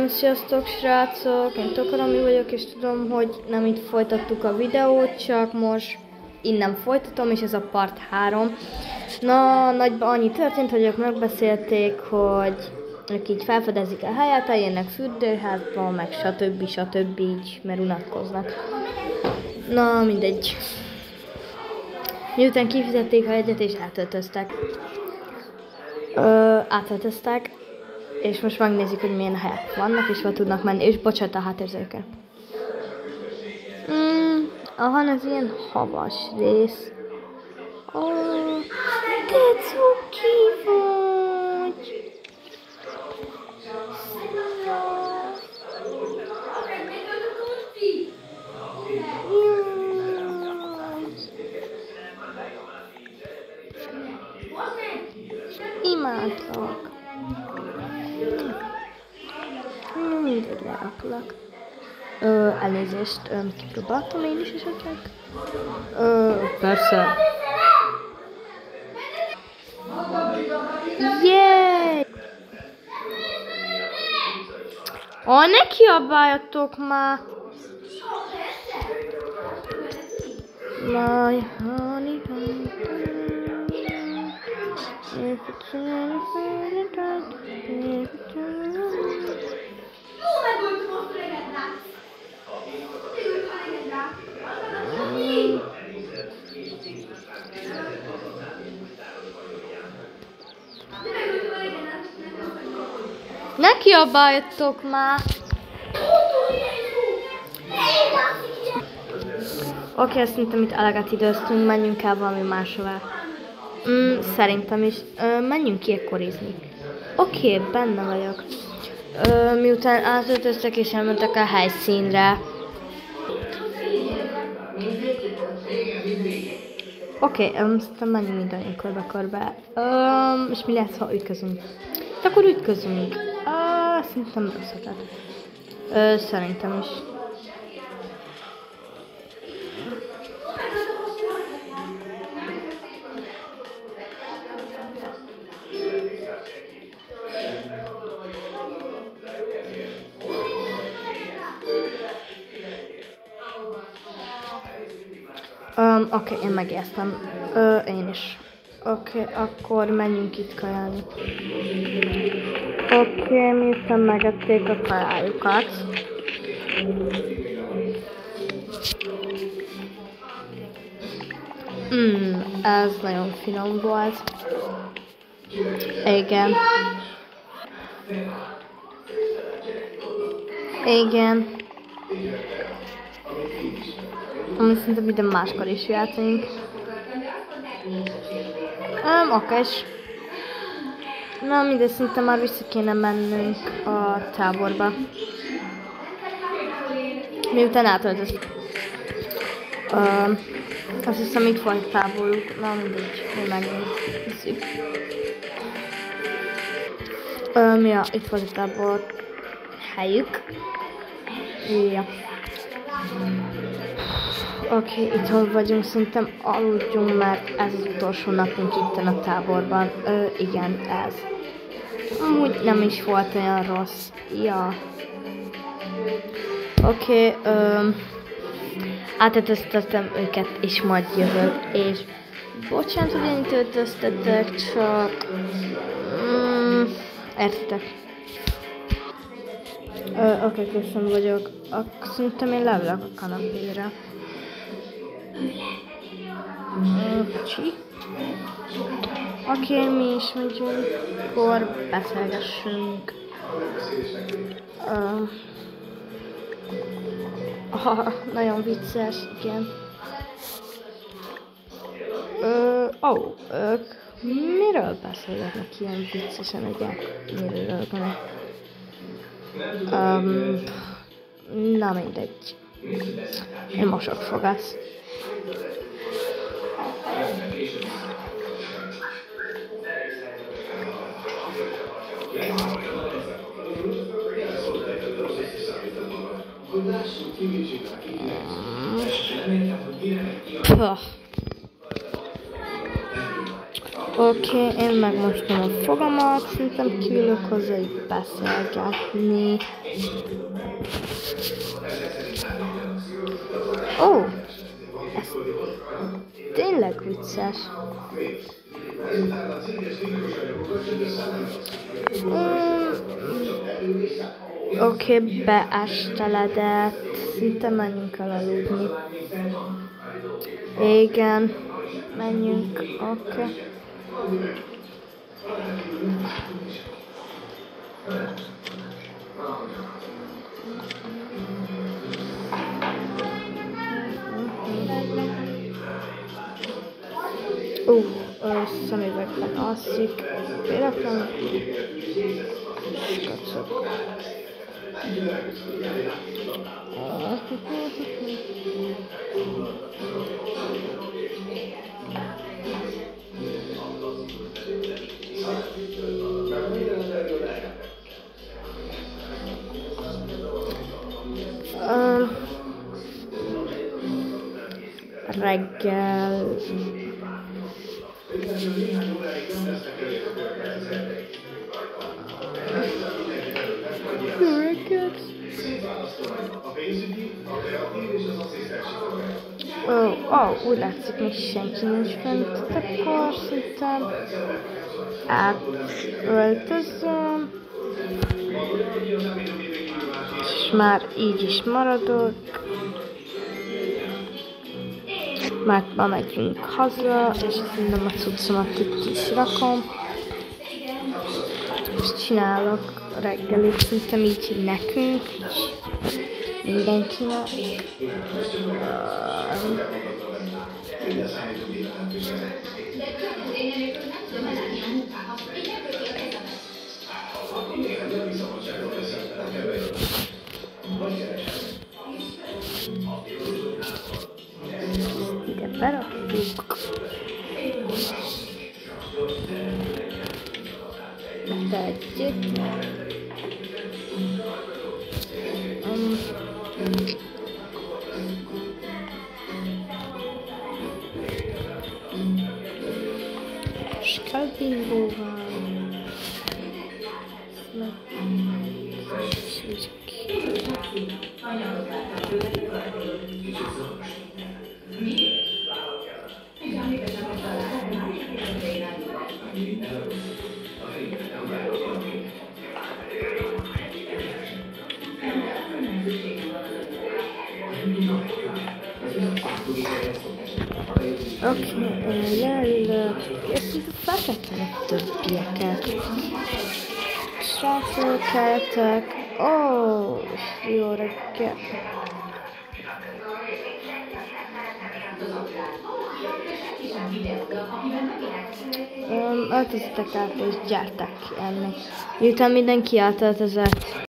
Sziasztok srácok, én Tokoromi vagyok, és tudom, hogy nem itt folytattuk a videót, csak most innen folytatom, és ez a part 3. Na, nagyban annyi történt, hogy ők megbeszélték, hogy ők így felfedezik a helyet, eljönnek fürdőházba, meg stb. Így, mert unatkoznak. Na, mindegy. Miután kifizették a jegyet és átöltöztek, és most megnézik, hogy milyen helyek vannak, és hol tudnak menni, és bocsánat a háttérzőkkel. Aha, ez ilyen havas rész. De cuki vagy! Imádlak. Mindegy, leraklak. Elnézést, kipróbáltam én is esetleg? Persze. Jéj! Ne kiabáljatok már! My honey, if it's ne kiabáljatok már! Oké, szerintem itt eleget időztünk, menjünk el valami máshová. Szerintem is. Menjünk ki ekkorizni. Oké, benne vagyok. Miután átöltöztek és elmentek a helyszínre. Oké, szerintem menjünk mindannyian körbe-körbe. És mi lesz, ha ütközünk? De akkor ütközünk. Szerintem rossz ötlet. Szerintem is. Oké, én megértem. Én is. Oké, akkor menjünk itt kajálni. Oké, miután megették a kajájukat. Ez nagyon finom volt. Igen. Igen. Szerintem minden máskor is játszunk. Okés. Na, mindegy, szerintem már vissza kéne mennünk a táborba. Miután átöltöztük. Azt hiszem itt van táboruk. Na, mindegy, hogy megnézzük. Ja, itt van a tábor helyük. Ja. Oké, itthon vagyunk, szerintem aludjunk, mert ez az utolsó napunk itten a táborban. Igen, ez. Amúgy nem is volt olyan rossz. Ja. Oké, átöltöztettem őket, és majd jövök, és bocsánat, hogy ennyit öltöztetek, csak értitek. Oké, köszönöm vagyok. Szerintem én leülök a kanapére. Oké, mi is megyünk, akkor beszélgessünk. Nagyon vicces, igen. Ők miről beszélgetnek ilyen viccesen, ugye? Miről na mindegy. Én mosok fogász. Oké, én megmostom a fogamat, szerintem kiülök hozzá így beszélgetni. Ó, ez tényleg vicces. Oké, beesteledett, szinte menjünk el aludni. Igen, menjünk, oké. Szemüvegben alszik, véletlen. Kacok. Reggel. Úgy látszik, még senki nincs fent, akkor szerintem átöltözöm, és már így is maradok, mert ma megyünk haza, és szerintem a cuccomat itt is rakom, és csinálok reggelit, szerintem így nekünk, mindenkinek. Ide berakjuk. Egyet. Skalbingóval. Oké, leülök, és itt feltettem a többieket. Srácok, keltek. Ó, jó reggel. Öltözzetek át és gyertek enni. Miután mindenki átöltözött.